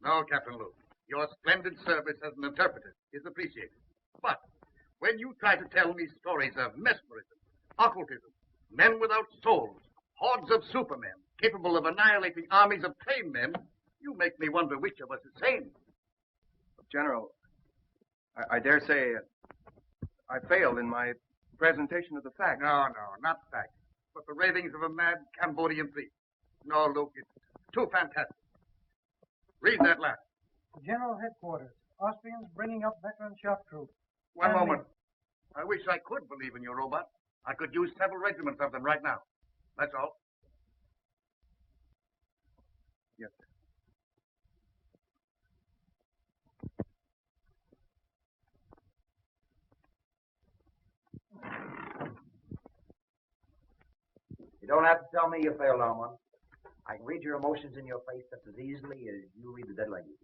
No, Captain Luke. Your splendid service as an interpreter is appreciated. But when you try to tell me stories of mesmerism, occultism, men without souls, hordes of supermen capable of annihilating armies of tame men, you make me wonder which of us is sane. General, I dare say I failed in my presentation of the facts. No, not facts, but the ravings of a mad Cambodian priest. No, Luke, it's too fantastic. Read that last. General Headquarters. Austrians bringing up veteran shock troops. One moment. I wish I could believe in your robot. I could use several regiments of them right now. That's all. Yes, sir. You don't have to tell me you failed on one. I can read your emotions in your face just as easily as you read the dead language.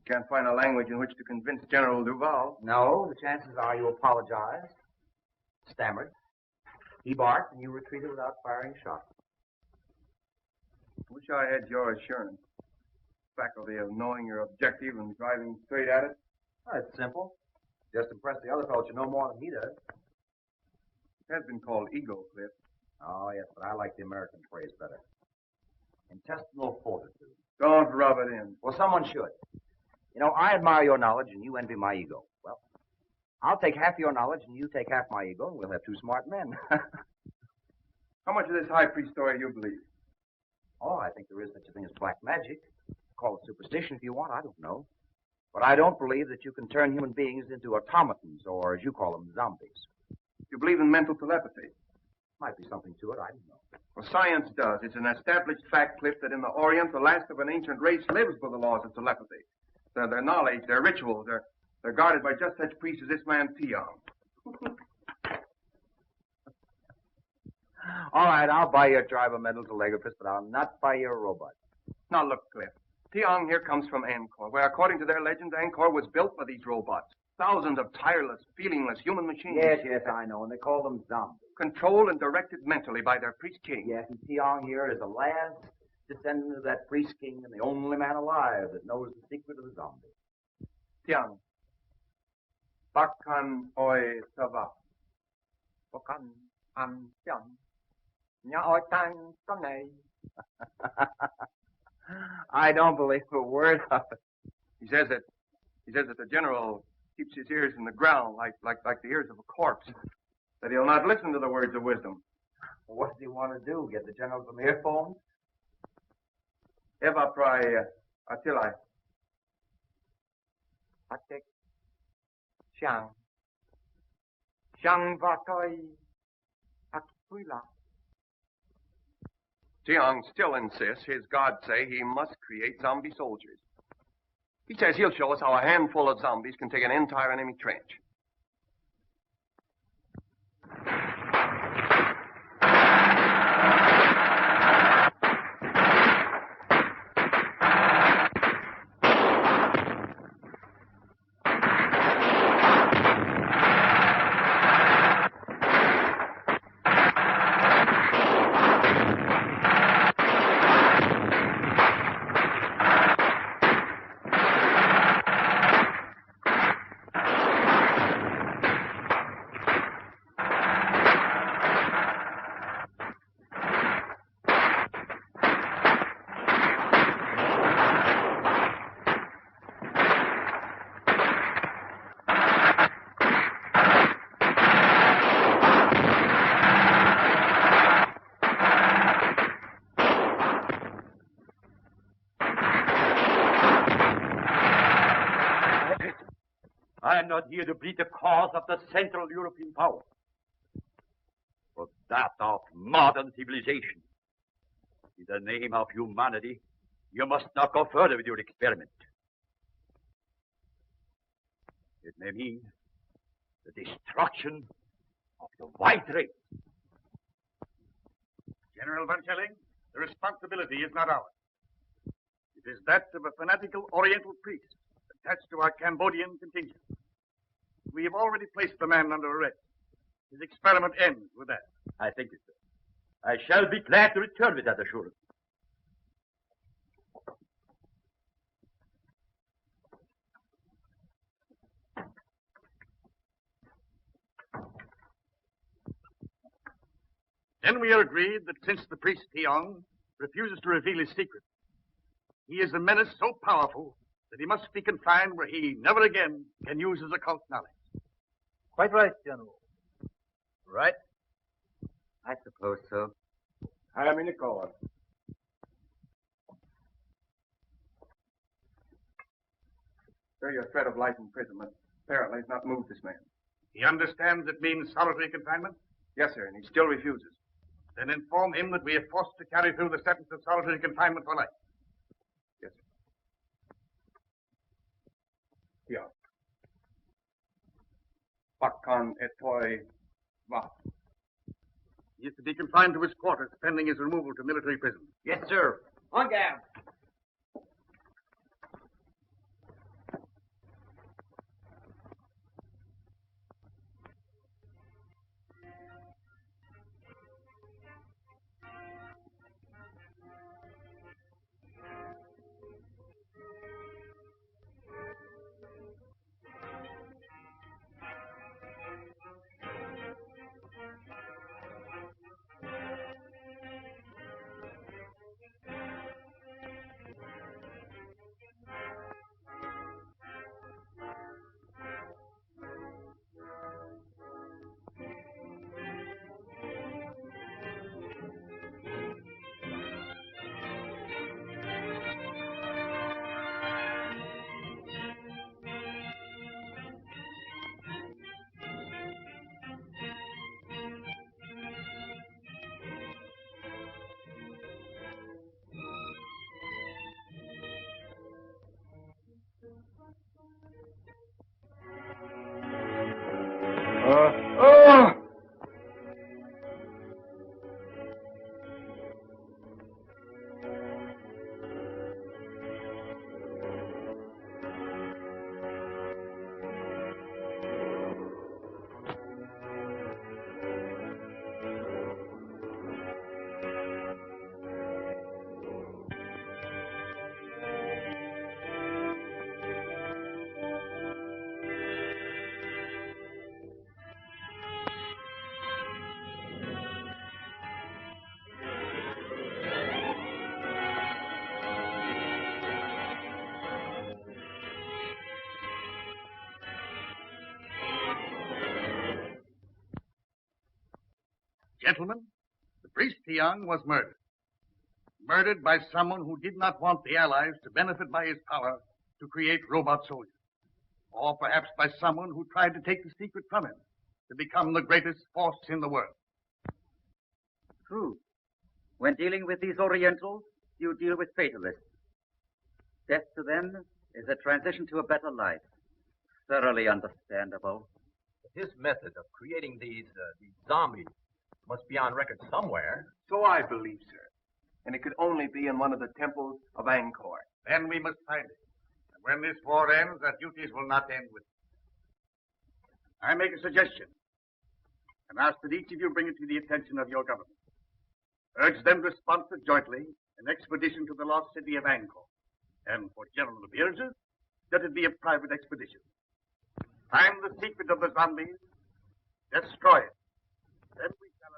Can't find a language in which to convince General Duval. No, the chances are you apologized, stammered, he barked, and you retreated without firing a shot. Wish I had your assurance. Faculty of knowing your objective and driving straight at it. Oh, it's simple. Just impress the other fellow you know more than he does. It has been called ego, Cliff. Oh, yes, but I like the American phrase better. Intestinal fortitude. Don't rub it in. Well, someone should. You know, I admire your knowledge and you envy my ego. Well, I'll take half your knowledge and you take half my ego and we'll have two smart men. How much of this high priest story you believe? Oh, I think there is such a thing as black magic. Call it superstition if you want, I don't know. But I don't believe that you can turn human beings into automatons, or as you call them, zombies. You believe in mental telepathy? Might be something to it, I don't know. Well, science does. It's an established fact, Cliff, that in the Orient, the last of an ancient race lives by the laws of telepathy. Their knowledge, their rituals, they're guarded by just such priests as this man, Tiong. All right, I'll buy your tribe of mental telegraphist, but I'll not buy your robot. Now, look, Cliff. Tiong here comes from Angkor, where, according to their legends, Angkor was built by these robots. Thousands of tireless, feelingless human machines. Yes, I know, and they call them zombies. Controlled and directed mentally by their priest king. Yes, and Tiong here is the last descendant of that priest king and the only man alive that knows the secret of the zombie. Tiang. Bakan oi sava. Bakan an tiang. Nya oi tang sonei. I don't believe a word of it. He says that the general keeps his ears in the ground like the ears of a corpse. That he'll not listen to the words of wisdom. Well, what does he want to do? Get the general some earphones? Eva prai atilai. Atek. Shang. Shang vatoi. Akpuila. Tiong still insists his gods say he must create zombie soldiers. He says he'll show us how a handful of zombies can take an entire enemy trench. I am not here to plead the cause of the Central European power, but that of modern civilization. In the name of humanity, you must not go further with your experiment. It may mean the destruction of the white race. General Van Schelling, the responsibility is not ours. It is that of a fanatical Oriental priest attached to our Cambodian contingent. We have already placed the man under arrest. His experiment ends with that. I thank you, sir. I shall be glad to return with that assurance. Then we are agreed that since the priest Tiong refuses to reveal his secret, he is a menace so powerful that he must be confined where he never again can use his occult knowledge. Quite right, General. Right? I suppose so. I am in the call. Sir, your threat of life imprisonment apparently has not moved this man. He understands it means solitary confinement? Yes, sir, and he still refuses. Then inform him that we are forced to carry through the sentence of solitary confinement for life. Yes, sir. Yeah. Bakkan etoi va. He is to be confined to his quarters pending his removal to military prison. Yes, sir. On guard. Gentlemen, the priest Tiong was murdered. Murdered by someone who did not want the Allies to benefit by his power to create robot soldiers. Or perhaps by someone who tried to take the secret from him to become the greatest force in the world. True. When dealing with these Orientals, you deal with fatalists. Death to them is a transition to a better life. Thoroughly understandable. His method of creating these zombies must be on record somewhere. So I believe, sir. And it could only be in one of the temples of Angkor. Then we must find it. And when this war ends, our duties will not end with it. I make a suggestion and ask that each of you bring it to the attention of your government. Urge them to sponsor jointly an expedition to the lost city of Angkor. And for general appearances, that it be a private expedition. Find the secret of the zombies, destroy it. Then we shall...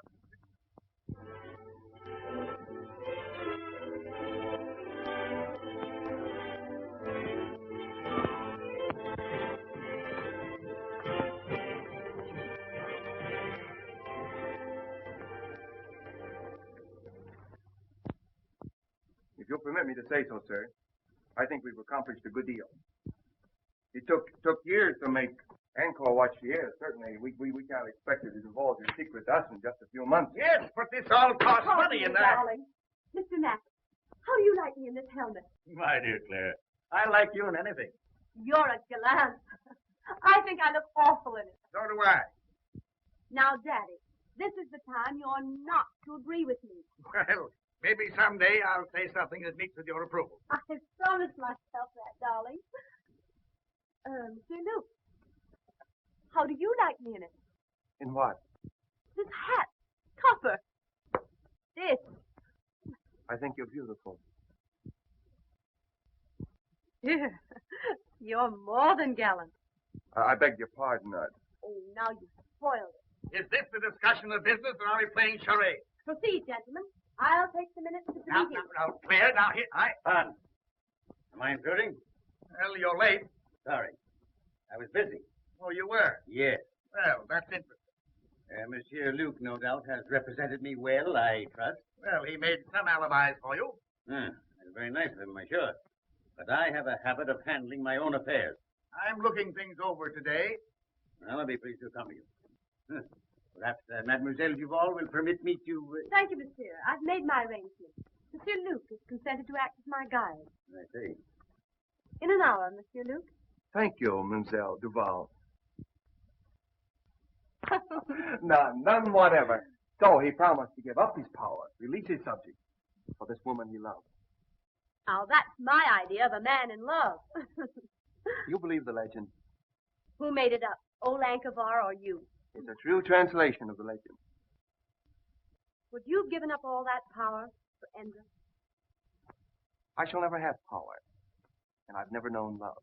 If you'll permit me to say so, sir, I think we've accomplished a good deal. It took years to make Angkor what she is. Certainly, we can't expect her to divulge her secret to us in just a few months. Yes, but this all costs money in that. Darling. Mr. Mack, how do you like me in this helmet? My dear Claire, I like you in anything. You're a gallant. I think I look awful in it. So do I. Now, Daddy, this is the time you're not to agree with me. Well, maybe someday I'll say something that meets with your approval. I promised myself that, darling. Sir Luke, how do you like me in it? In what? This hat, copper. This. I think you're beautiful. Dear, you're more than gallant. I beg your pardon. Oh, now you spoiled it. Is this the discussion of business, or are we playing charades? Proceed, gentlemen. I'll take the minutes to Now, proceed. clear. Now, here. Fun. Am I intruding? Well, you're late. Sorry. I was busy. Oh, you were? Yes. Well, that's interesting. Monsieur Luke, no doubt, has represented me well, I trust. Well, he made some alibis for you. That's very nice of him, I'm sure. But I have a habit of handling my own affairs. I'm looking things over today. Well, I'll be pleased to accompany you. Perhaps Mademoiselle Duval will permit me to... Thank you, monsieur. I've made my arrangements. Monsieur Luke has consented to act as my guide. I see. In an hour, Monsieur Luke. Thank you, Mademoiselle Duval. None whatever. So he promised to give up his power, release his subject, for this woman he loved. Now, that's my idea of a man in love. You believe the legend? Who made it up? Old Ankavar or you? It's a true translation of the legend. Would you have given up all that power for Endra? I shall never have power, and I've never known love.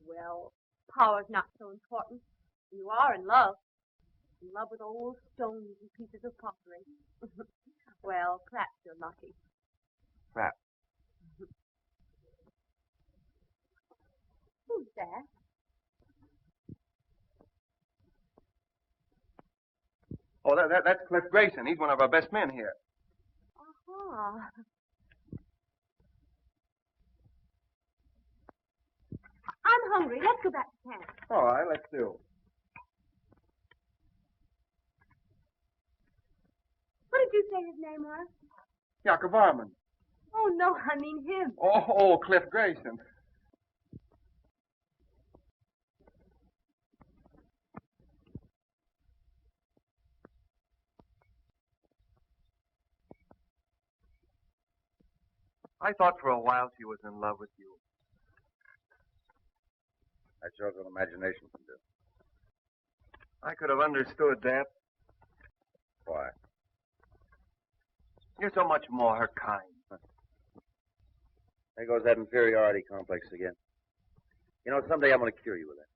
Well, power's not so important. You are in love. In love with old stones and pieces of pottery. Well, perhaps you're lucky. Perhaps. Who's that? Oh, that's Cliff Grayson. He's one of our best men here. Uh-huh. I'm hungry. Let's go back to camp. All right, let's do. What did you say his name was? Jakob Varman. Oh, no, I mean him. Oh, Cliff Grayson. I thought for a while she was in love with you. That shows what imagination can do. I could have understood that. Why? You're so much more her kind. There goes that inferiority complex again. You know, someday I'm going to cure you with that.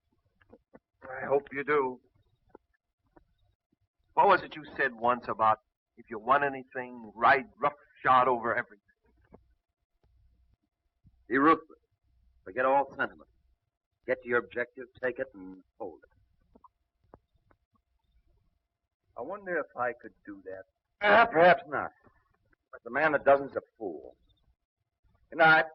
I hope you do. What was it you said once about if you want anything, ride roughshod over everything? Be ruthless. Forget all sentiment. Get to your objective, take it, and hold it. I wonder if I could do that. Perhaps not. But the man that doesn't is a fool. Good night.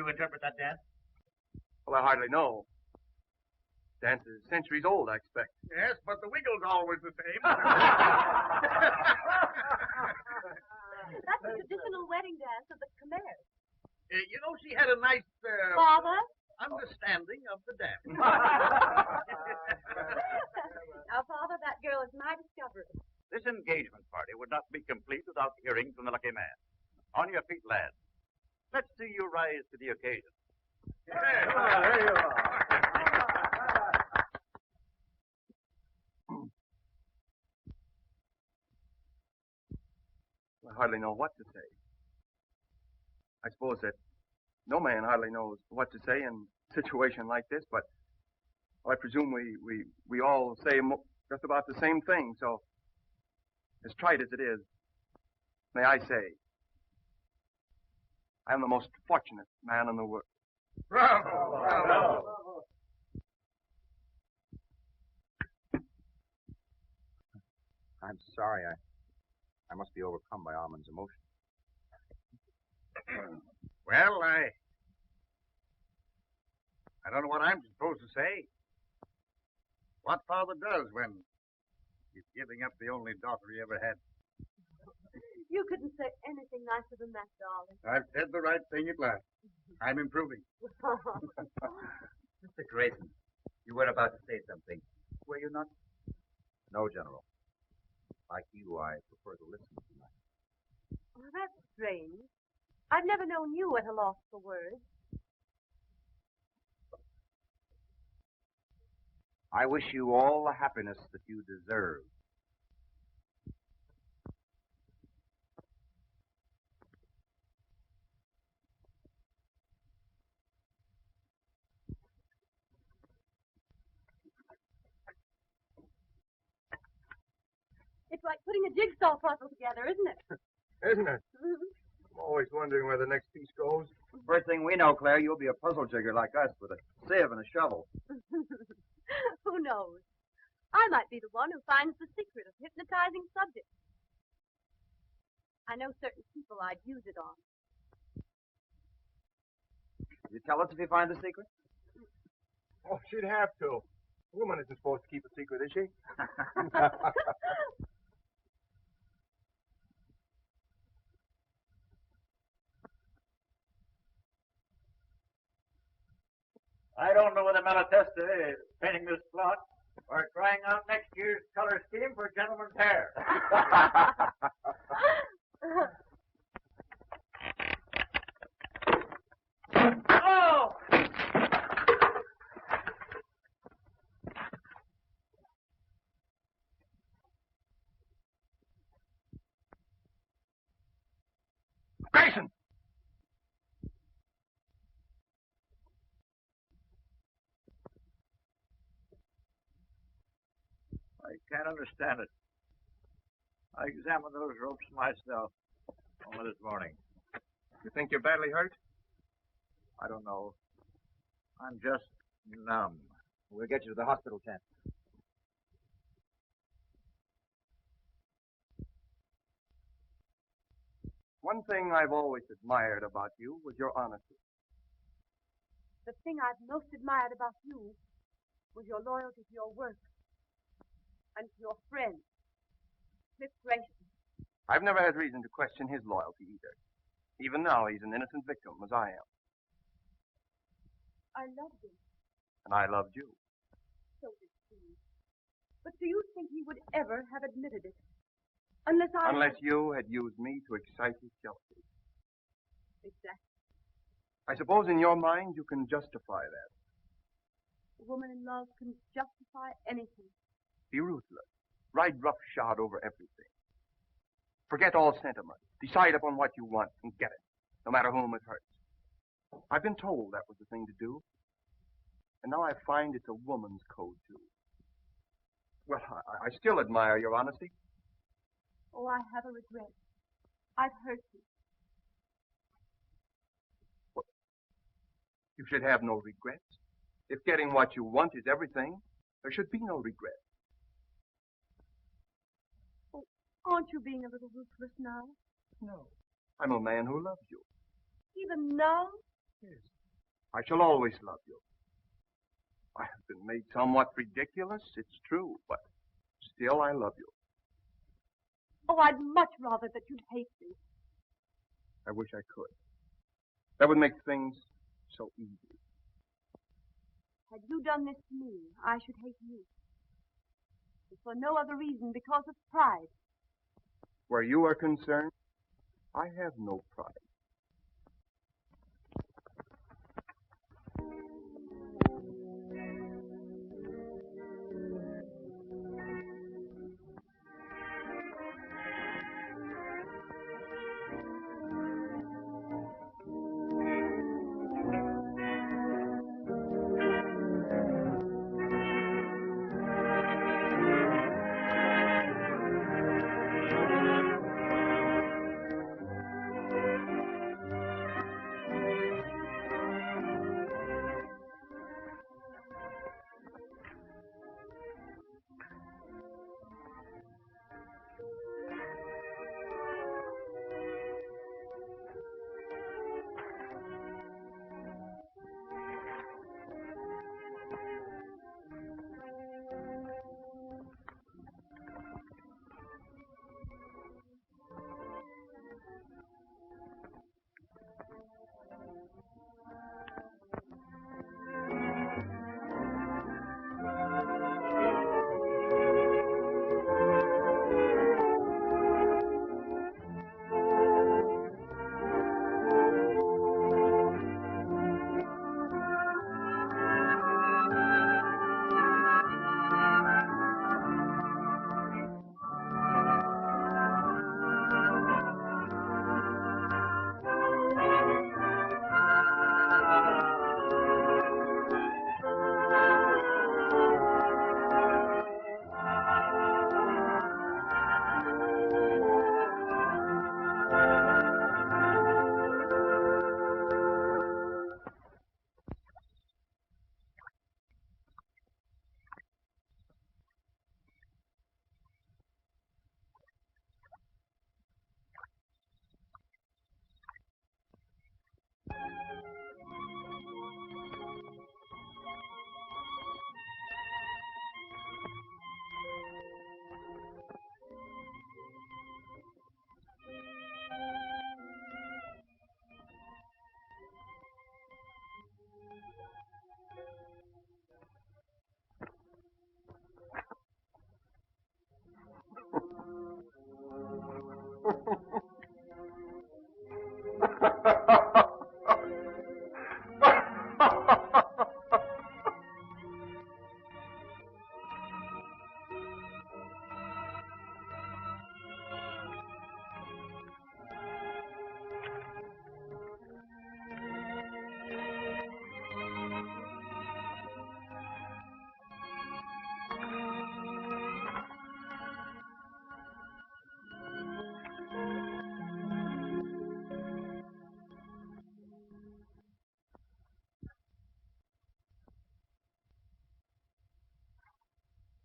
Interpret that dance? Well, I hardly know. Dance is centuries old, I expect. Yes, but the wiggle's always the same. That's the traditional wedding dance of the Khmers. You know, she had a nice Father? understanding of the dance. Now, Father, that girl is my discovery. This engagement party would not be complete without hearing from the lucky man. On your feet, lads. Let's see you rise to the occasion. There you are. I hardly know what to say. I suppose that no man hardly knows what to say in a situation like this, but I presume we all say just about the same thing, so as trite as it is, may I say, I am the most fortunate man in the world. Bravo! Bravo! I'm sorry. I must be overcome by Armand's emotion. Well, I don't know what I'm supposed to say. What father does when he's giving up the only daughter he ever had. You couldn't say anything nicer than that, darling. I've said the right thing at last. I'm improving. Mr. Grayson, you were about to say something. Were you not? No, General. Like you, I prefer to listen tonight. Well, that's strange. I've never known you at a loss for words. I wish you all the happiness that you deserve. It's like putting a jigsaw puzzle together, isn't it? Isn't it? I'm always wondering where the next piece goes. First thing we know, Claire, you'll be a puzzle jigger like us with a sieve and a shovel. Who knows? I might be the one who finds the secret of hypnotizing subjects. I know certain people I'd use it on. You tell us if you find the secret? Oh, she'd have to. A woman isn't supposed to keep a secret, is she? I don't know whether Malatesta is painting this plot or trying out next year's color scheme for gentlemen's hair. Oh! Grayson! I can't understand it. I examined those ropes myself only this morning. You think you're badly hurt? I don't know. I'm just numb. We'll get you to the hospital tent. One thing I've always admired about you was your honesty. The thing I've most admired about you was your loyalty to your work and to your friend, Cliff Grayson. I've never had reason to question his loyalty either. Even now, he's an innocent victim, as I am. I loved him, And I loved you. so did he. But do you think he would ever have admitted it? Unless you had used me to excite his jealousy. Exactly. I suppose in your mind you can justify that. A woman in love can justify anything. Be ruthless. Ride roughshod over everything. Forget all sentiment. Decide upon what you want and get it, no matter whom it hurts. I've been told that was the thing to do. And now I find it's a woman's code, too. Well, I still admire your honesty. Oh, I have a regret. I've hurt you. You should have no regrets. If getting what you want is everything, there should be no regret. Oh, aren't you being a little ruthless now? No. I'm a man who loves you. Even now? Yes. I shall always love you. I have been made somewhat ridiculous, it's true, but still I love you. Oh, I'd much rather that you'd hate me. I wish I could. That would make things so easy. Had you done this to me, I should hate you. If for no other reason, because of pride. Where you are concerned, I have no pride.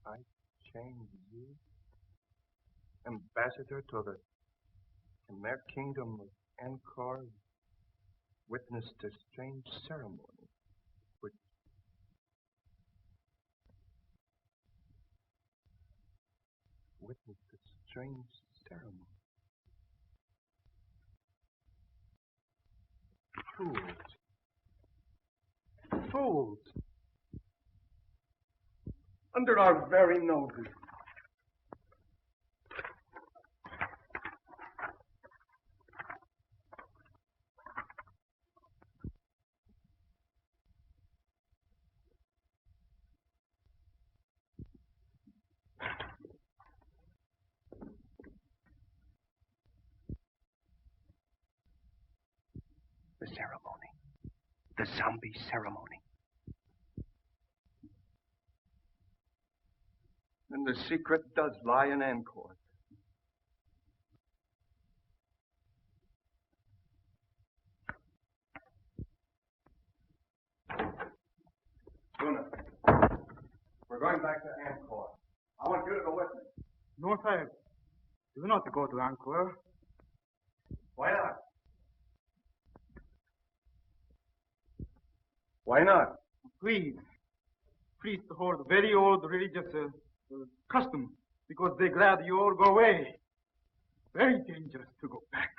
I change you, ambassador to the Khmer kingdom of Angkor, witnessed a strange ceremony, which witnessed a strange ceremony. Fools. Fools. Under our very noses. The ceremony. The zombie ceremony. And the secret does lie in Angkor. Luna, we're going back to Angkor. I want you to go with me. No, Sahib. Do not go to Angkor. Why not? Why not? Please. Priests hold very old religious custom because they glad you all go away. Very dangerous to go back.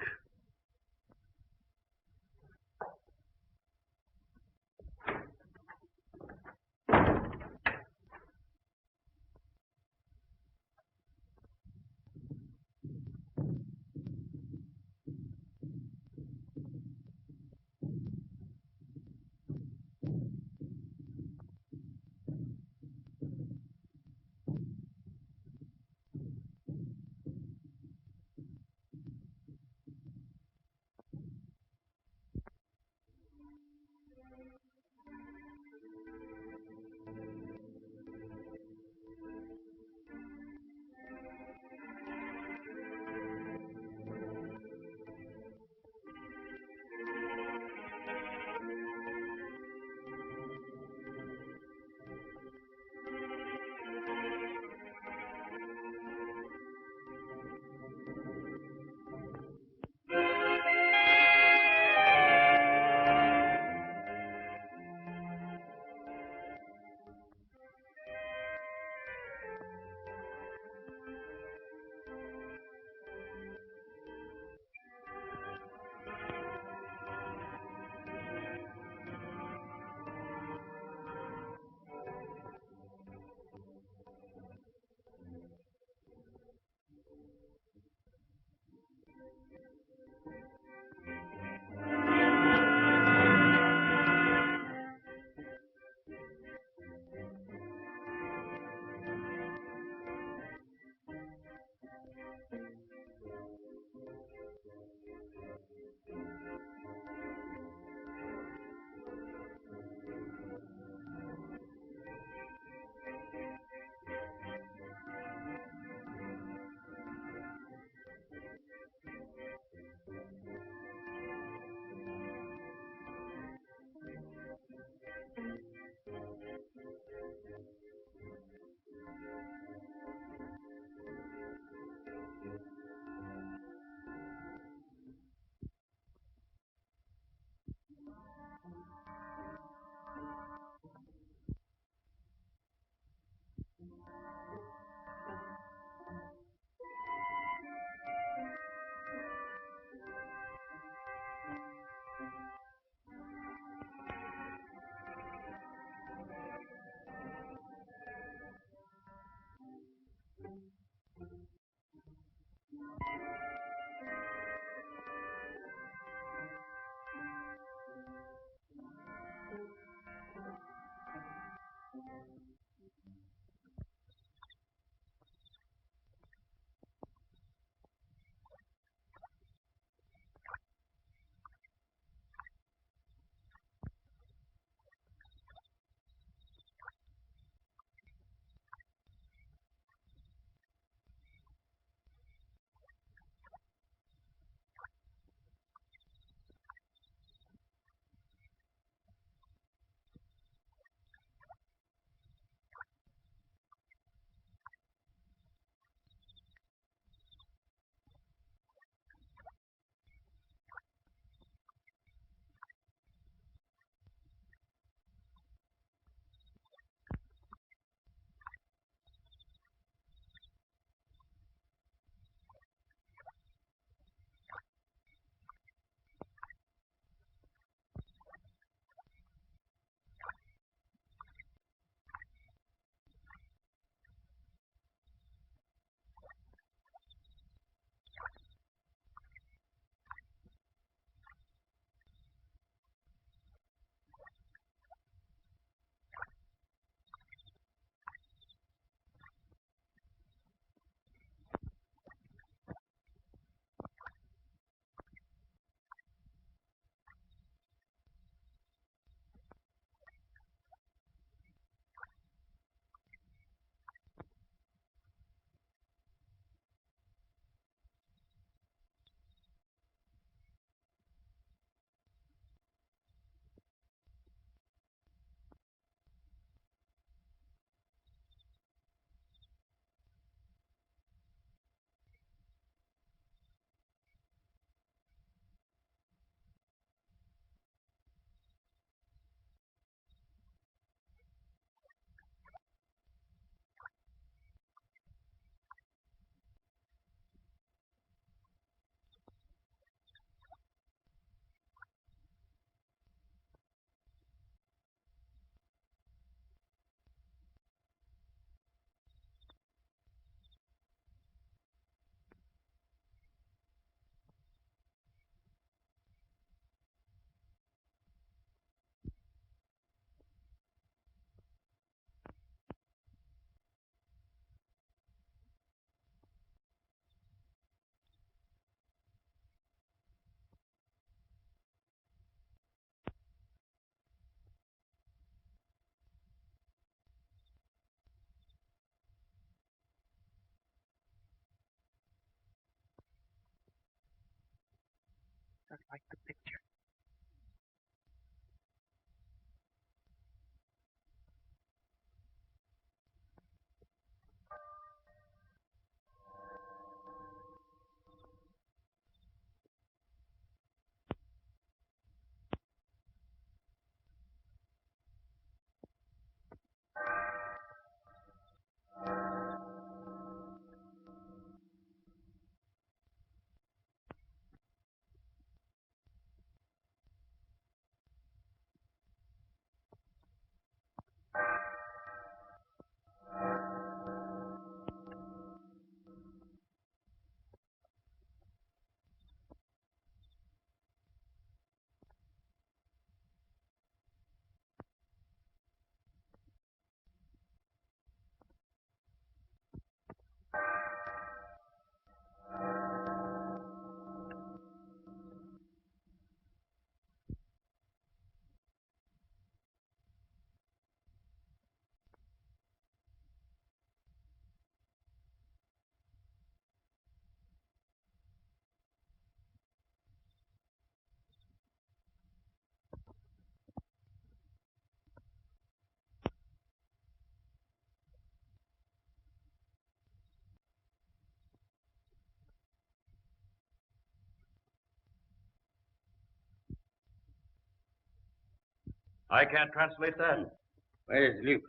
like the picture. I can't translate that. Where's Luke?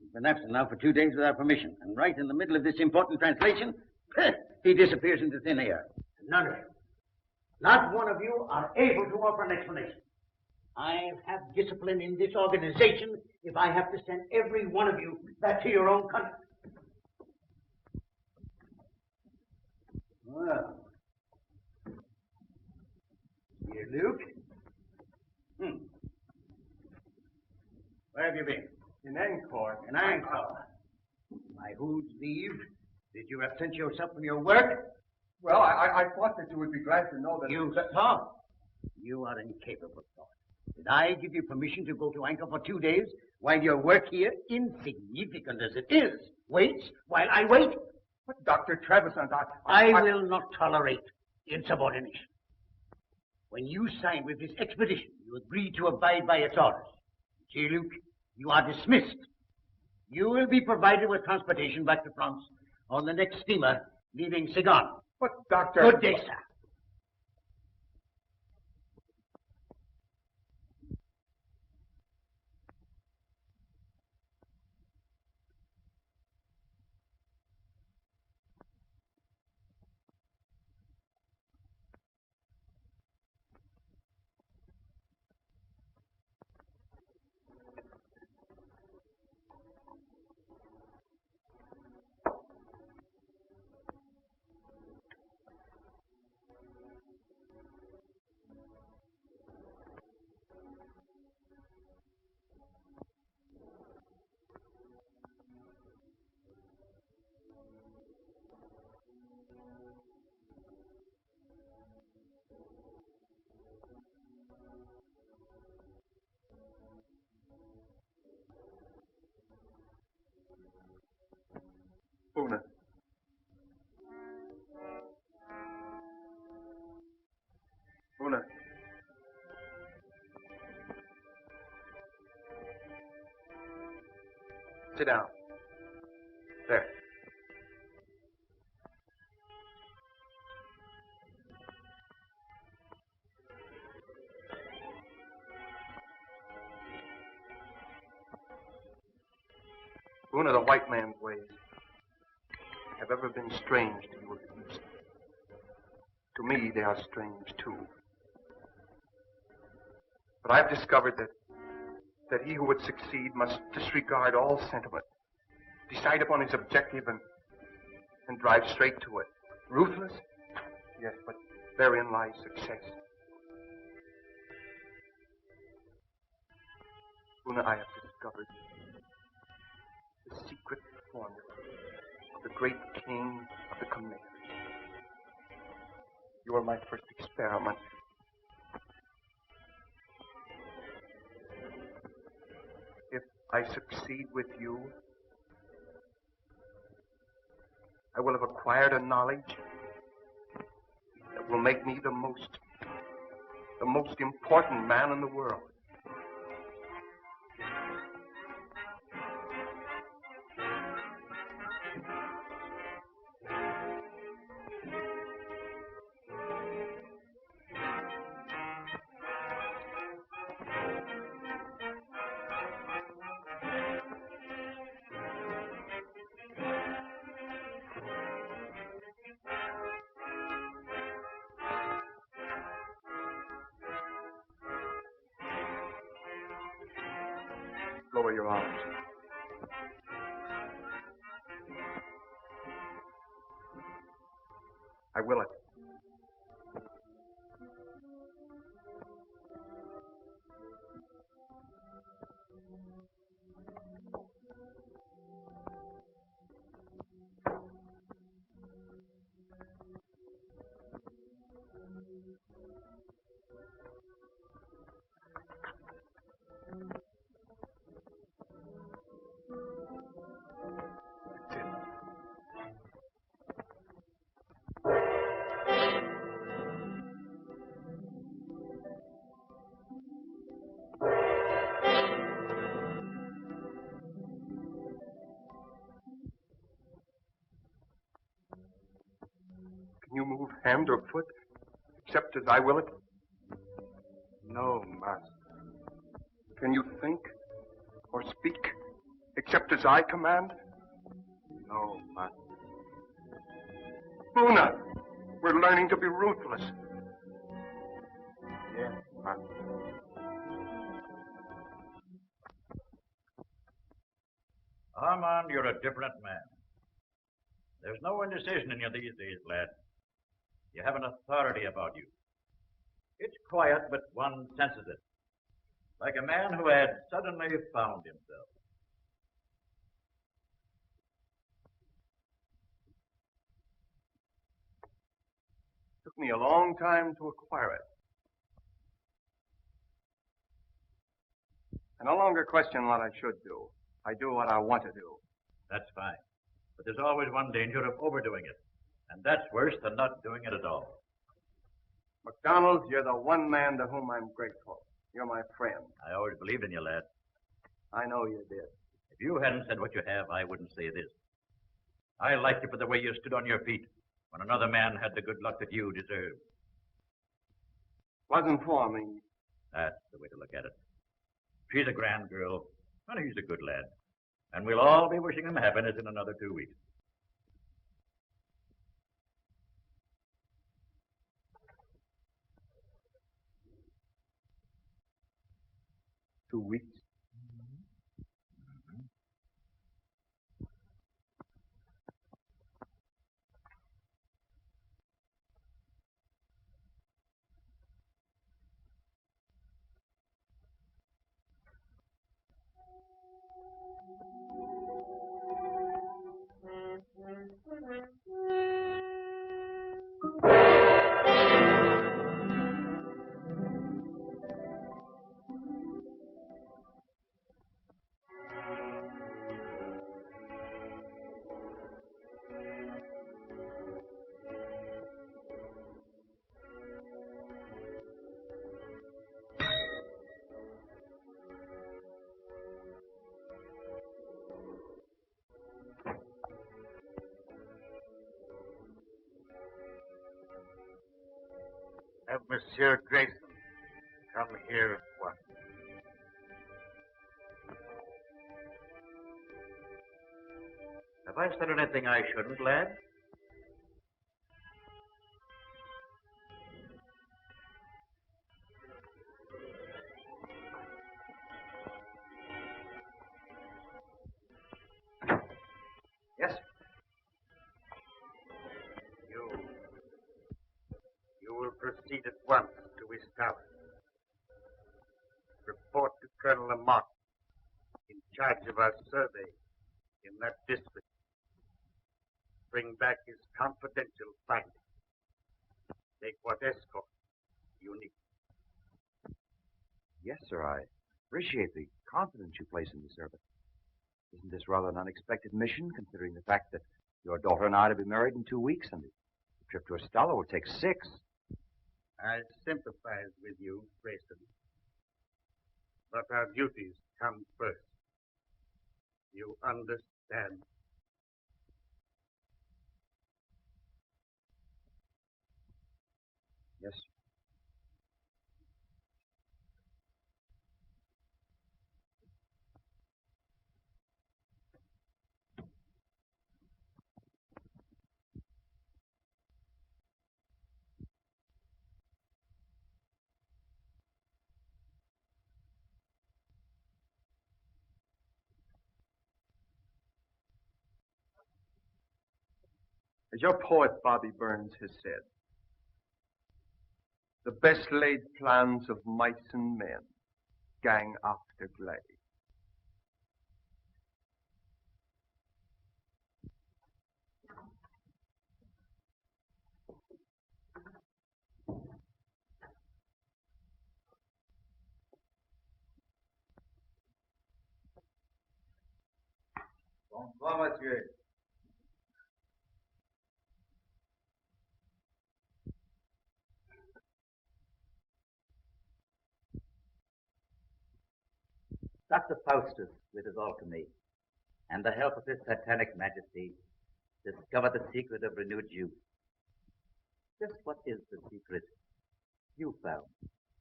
He's been absent now for 2 days without permission. And right in the middle of this important translation, he disappears into thin air. None of you, not one of you, are able to offer an explanation. I have discipline in this organization if I have to send every one of you back to your own country. Well. Here, Luke. Where have you been? In Angkor. In Angkor. By whose leave did you absent yourself from your work? Well, I thought that you would be glad to know that... You thought? You are incapable of thought. Did I give you permission to go to Angkor for 2 days while your work here, insignificant as it is, waits while I wait? But Dr. Trevisan, I will not tolerate insubordination. When you signed with this expedition, you agreed to abide by its orders. See, Luke, you are dismissed. You will be provided with transportation back to France on the next steamer leaving Saigon. But, Doctor... Good day, sir. Una. Una. Sit down. There. Una, the white man's ways have ever been strange to you at least. To me, they are strange, too. But I've discovered that he who would succeed must disregard all sentiment, decide upon his objective and drive straight to it. Ruthless? Yes, but therein lies success. Una, I have discovered the secret formula of the great king of the Khmer. You are my first experiment. If I succeed with you, I will have acquired a knowledge that will make me the most The most important man in the world. Lower your arms. I will it. Can you move hand or foot, except as I will it? No, Master. Can you think or speak, except as I command? No, Master. Luna, we're learning to be ruthless. Yes, Master. Armand, you're a different man. There's no indecision in you these days, lad. You have an authority about you. It's quiet, but one senses it. Like a man who had suddenly found himself. Took me a long time to acquire it. I no longer question what I should do. I do what I want to do. That's fine. But there's always one danger of overdoing it. And that's worse than not doing it at all. McDonald, you're the one man to whom I'm grateful. You're my friend. I always believed in you, lad. I know you did. If you hadn't said what you have, I wouldn't say this. I liked you for the way you stood on your feet when another man had the good luck that you deserved. Wasn't for me. That's the way to look at it. She's a grand girl, and he's a good lad. And we'll all be wishing him happiness in another 2 weeks. Two weeks. Have Monsieur Grayson come here at once. Have I said anything I shouldn't, lad? Yes? You will proceed at once to his tower. Report to Colonel Lamont in charge of our survey in that district. Bring back his confidential findings. Take what escort you need. Yes, sir. I appreciate the confidence you place in me, sir, but isn't this rather an unexpected mission, considering the fact that your daughter and I are to be married in 2 weeks, and the trip to Estella will take 6? I sympathize with you, Grayson. But our duties come first. You understand? Yes. As your poet Bobby Burns has said, the best laid plans of mice and men gang after glay. Bonsoir, monsieur. Dr. Faustus, with his alchemy, and the help of his satanic majesty, discovered the secret of renewed youth. Just what is the secret you found?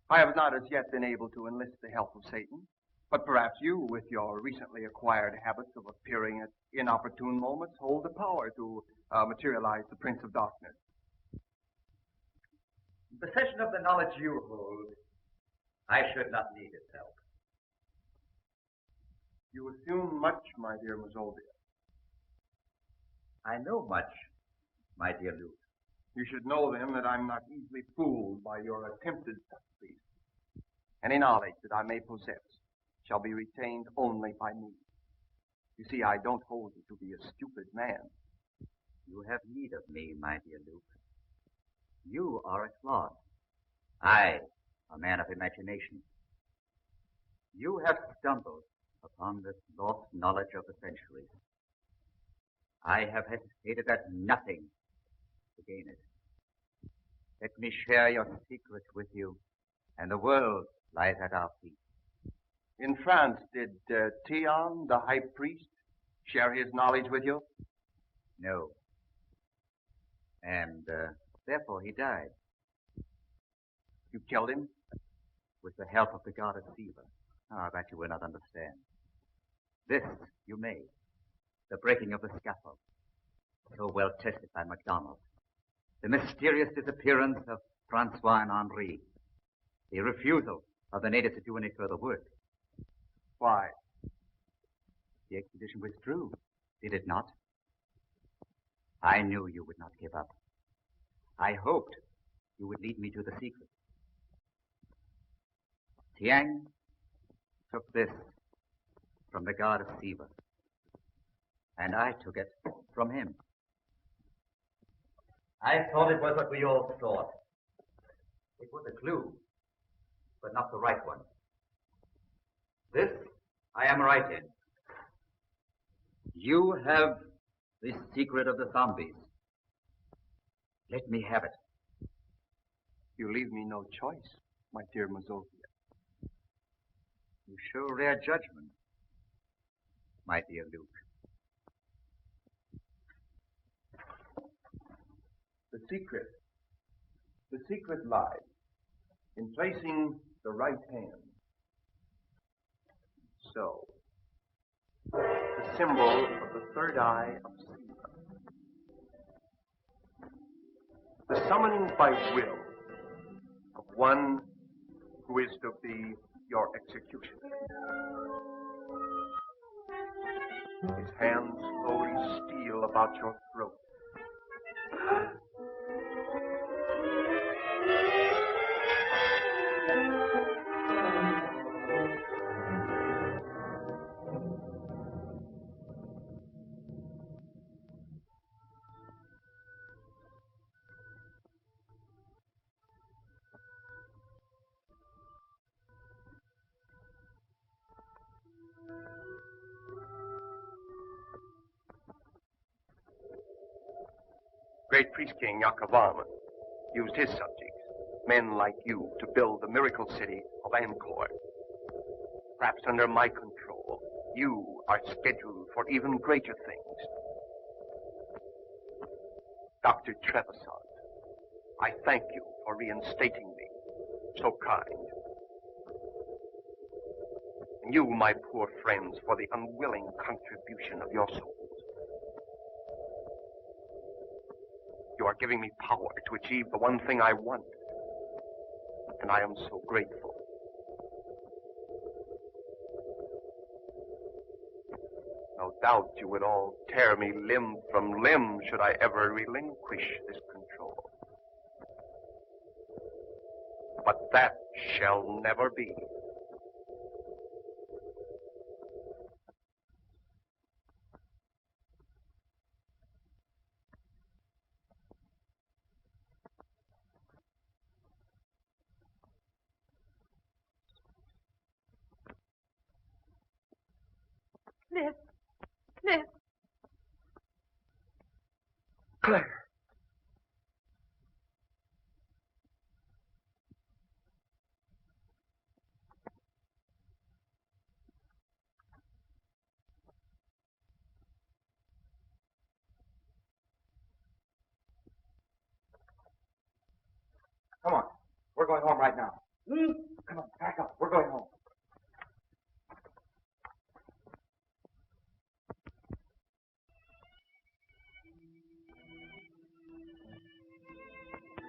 I have not as yet been able to enlist the help of Satan, but perhaps you, with your recently acquired habits of appearing at inopportune moments, hold the power to materialize the Prince of Darkness. In possession of the knowledge you hold, I should not need his help. You assume much, my dear Mazovia. I know much, my dear Luke. You should know, then, that I'm not easily fooled by your attempted subtleties. Any knowledge that I may possess shall be retained only by me. You see, I don't hold you to be a stupid man. You have need of me, my dear Luke. You are a clod. I, a man of imagination. You have stumbled upon this lost knowledge of the centuries. I have hesitated at nothing to gain it. Let me share your secret with you, and the world lies at our feet. In France, did Theon, the high priest, share his knowledge with you? No. And therefore he died. You killed him? With the help of the goddess Siva. Ah, that you will not understand. This you may. The breaking of the scaffold, so well tested by MacDonald. The mysterious disappearance of Francois and Henri. The refusal of the natives to do any further work. Why? The expedition withdrew, did it not? I knew you would not give up. I hoped you would lead me to the secret. Tiang took this from the goddess Siva, and I took it from him. I thought it was what we all thought. It was a clue, but not the right one. This I am right in. You have the secret of the zombies. Let me have it. You leave me no choice, my dear Mazovia. You show rare judgment, my dear Luke. The secret lies in placing the right hand. So, the symbol of the third eye of Siva. The summoning by will of one who is to be your executioner. His hands slowly steal about your throat. Great priest king Yakovan used his subjects Men like you to build the miracle city of Angkor. Perhaps under my control, you are scheduled for even greater things. Dr. Trevisan, I thank you for reinstating me. So kind. And you, my poor friends, for the unwilling contribution of your souls. You are giving me power to achieve the one thing I want. And I am so grateful. No doubt you would all tear me limb from limb should I ever relinquish this control. But that shall never be. Cliff. Cliff. Claire. Come on. We're going home right now. Come on, back up. We're going home.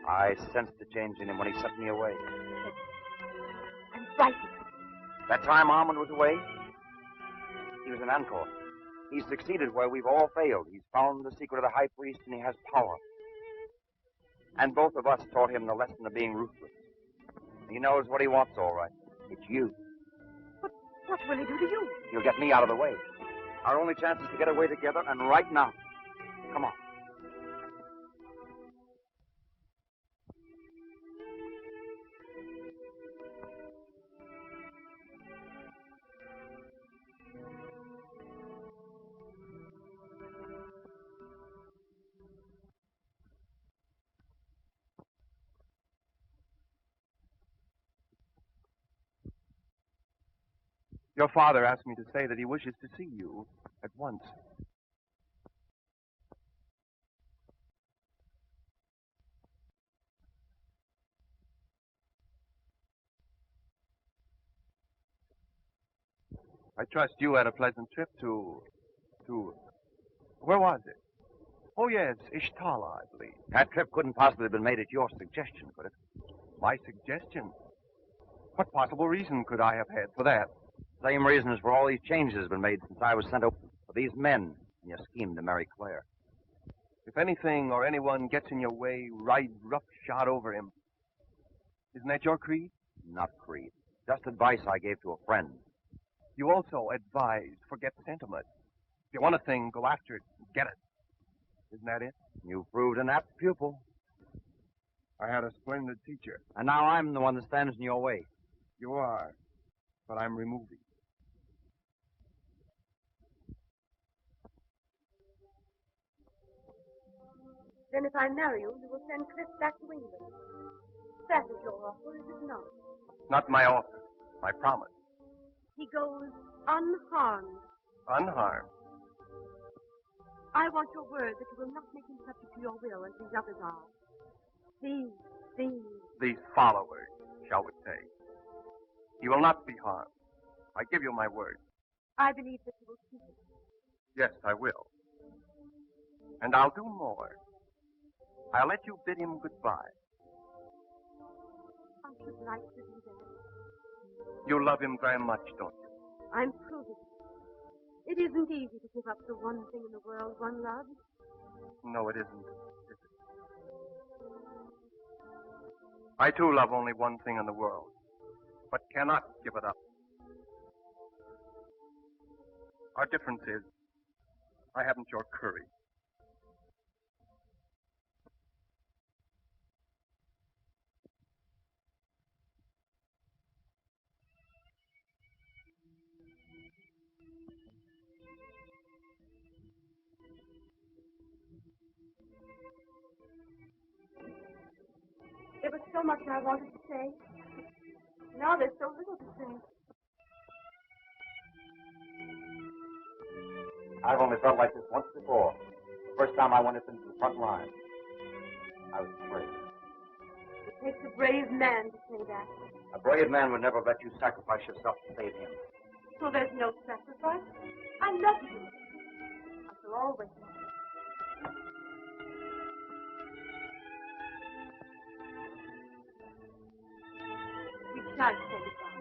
I sensed the change in him when he sent me away. I'm frightened. That time Armand was away, he was in Angkor. He's succeeded where we've all failed. He's found the secret of the high priest, and he has power. And both of us taught him the lesson of being ruthless. He knows what he wants, all right. It's you. What will he do to you? He'll get me out of the way. Our only chance is to get away together, and right now. Come on. Your father asked me to say that he wishes to see you at once. I trust you had a pleasant trip to... Where was it? Oh, yes, Ishtala, I believe. That trip couldn't possibly have been made at your suggestion, could it? My suggestion? What possible reason could I have had for that? Same reason as for all these changes have been made since I was sent over. For these men in your scheme to marry Claire. If anything or anyone gets in your way, ride roughshod over him. Isn't that your creed? Not creed. Just advice I gave to a friend. You also advised forget sentiment. If you want a thing, go after it and get it. Isn't that it? You proved an apt pupil. I had a splendid teacher. And now I'm the one that stands in your way. You are, but I'm removing. Then if I marry you, you will send Cliff back to England. That is your offer, is it not? Not my offer, my promise. He goes unharmed. Unharmed. I want your word that you will not make him subject to your will as these others are. These followers, shall we say. He will not be harmed. I give you my word. I believe that you will keep it. Yes, I will. And I'll do more. I'll let you bid him goodbye. I should like to do that. You love him very much, don't you? I'm proving it. It isn't easy to give up the one thing in the world one loves. No, it isn't. Is it? I, too, love only one thing in the world, but cannot give it up. Our difference is, I haven't your courage. There was so much I wanted to say. Now there's so little to say. I've only felt like this once before. The first time I went into the front line. I was afraid. It takes a brave man to say that. A brave man would never let you sacrifice yourself to save him. So there's no sacrifice. I love you. I shall always love you. We shan't say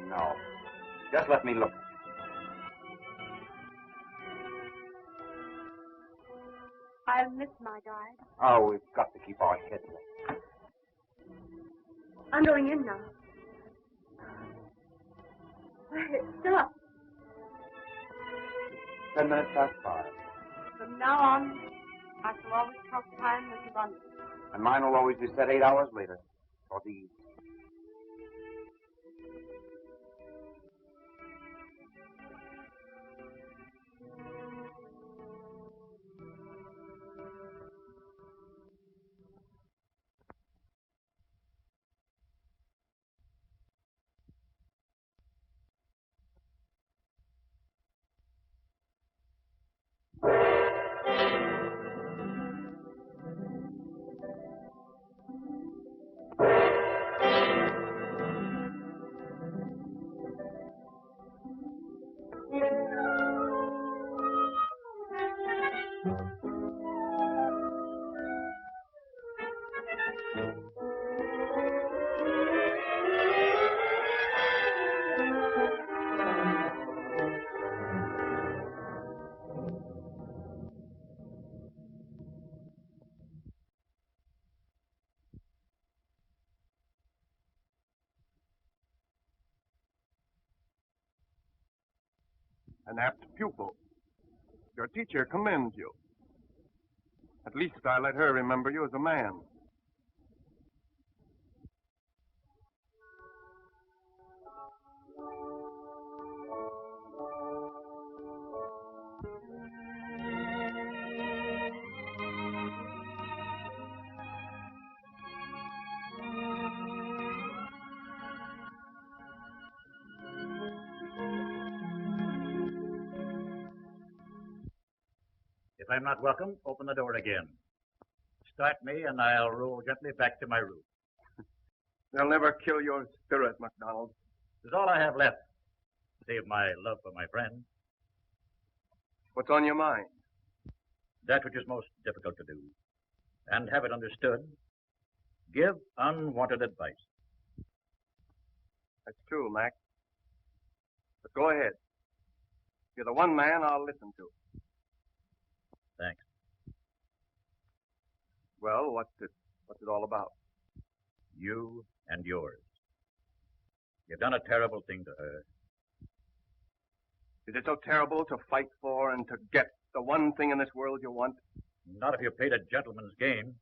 goodbye. No. Just let me look. I'll miss my guide. Oh, we've got to keep our heads up. I'm going in now. It's still up. 10 minutes past 5. From now on, I shall always count time as London. And mine will always be set 8 hours later. For these. An apt pupil. Your teacher commends you. At least I let her remember you as a man. If I'm not welcome, open the door again. Start me, and I'll roll gently back to my room. They'll never kill your spirit, MacDonald. It's all I have left, save my love for my friend. What's on your mind? That which is most difficult to do. And have it understood. Give unwanted advice. That's true, Mac. But go ahead. You're the one man I'll listen to. Thanks. Well, what's it all about? You and yours. You've done a terrible thing to her. Is it so terrible to fight for and to get the one thing in this world you want? Not if you played a gentleman's game.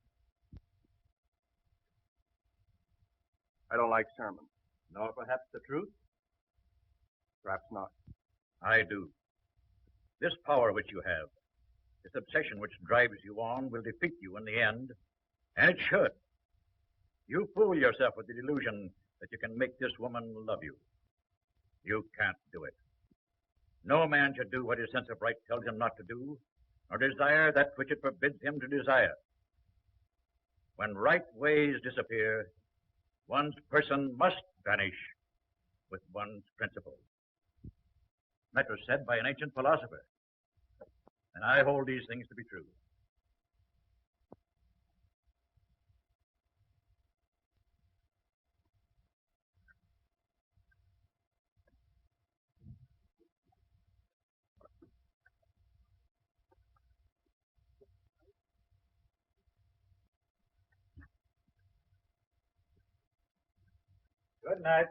I don't like sermons. Nor perhaps the truth? Perhaps not. I do. This power which you have, this obsession which drives you on, will defeat you in the end. And it should. You fool yourself with the delusion that you can make this woman love you. You can't do it. No man should do what his sense of right tells him not to do, nor desire that which it forbids him to desire. When right ways disappear, one's person must vanish with one's principles. That was said by an ancient philosopher, and I hold these things to be true. Good night.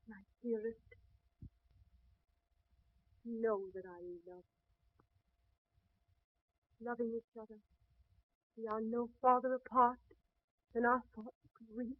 My dearest, know that I love you. Loving each other We are no farther apart than our thoughts could reach.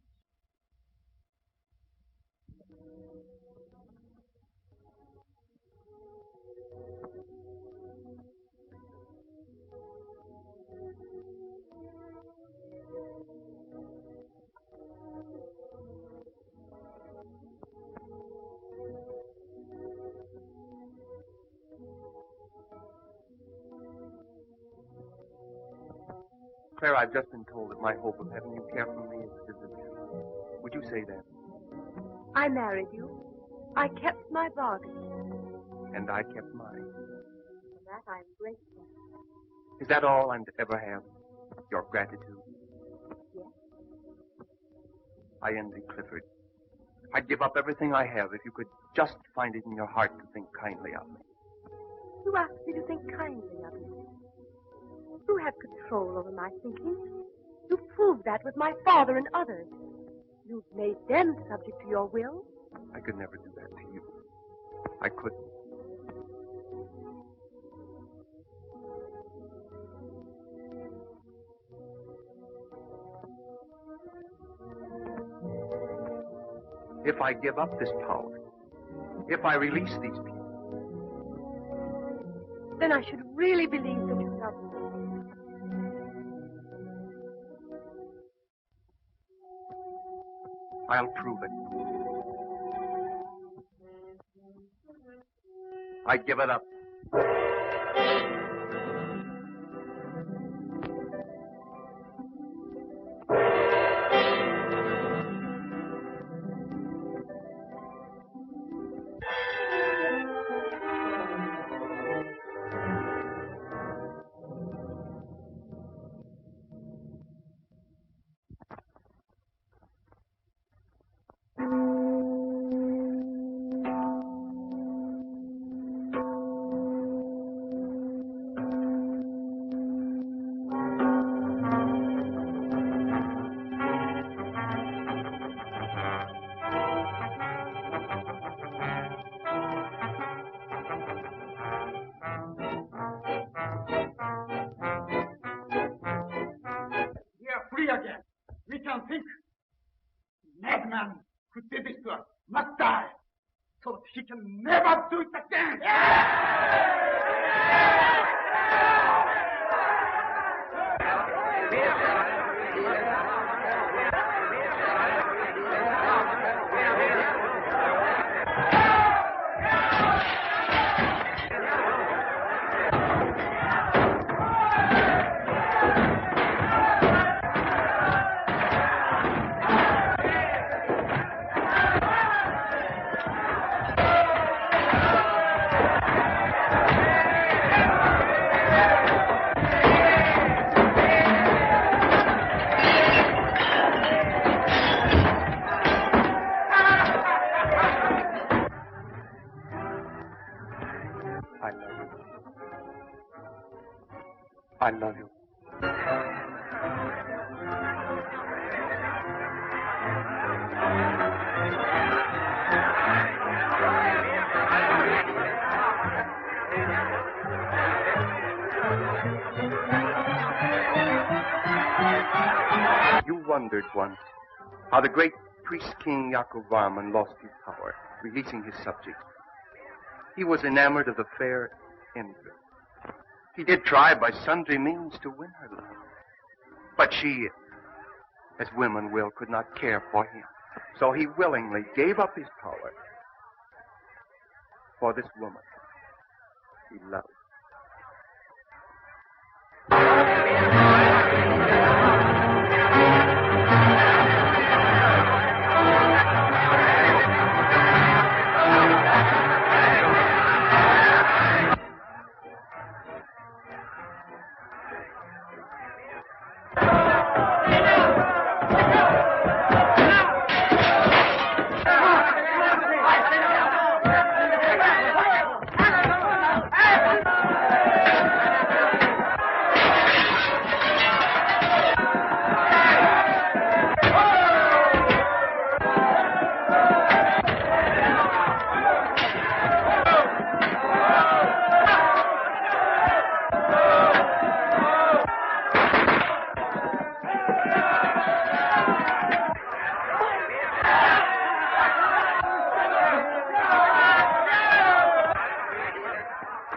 Claire, I've just been told that my hope of having you care for me is diminished. Would you say that? I married you. I kept my bargain. And I kept mine. For that I'm grateful. Is that all I'm to ever have? Your gratitude? Yes. I envy Clifford. I'd give up everything I have if you could just find it in your heart to think kindly of me. You asked me to think kindly of you. You have control over my thinking. You proved that with my father and others. You've made them subject to your will. I could never do that to you. I couldn't. If I give up this power, if I release these people, Then I should really believe that you love me. I'll prove it. I give it up. We are free again. We can think. Madman who did this to us must die, so that he can never do it again. I love you. You wondered once how the great priest-king Yakov Varman lost his power, releasing his subjects. He was enamored of the fair Indra. He did try by sundry means to win her love. But she, as women will, could not care for him. So he willingly gave up his power for this woman he loved.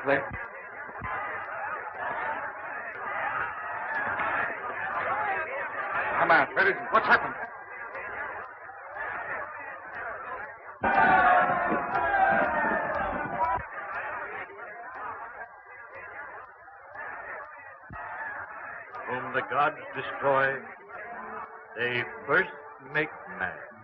there. Come on, where is it? What's happened? Whom the gods destroy, they first make mad.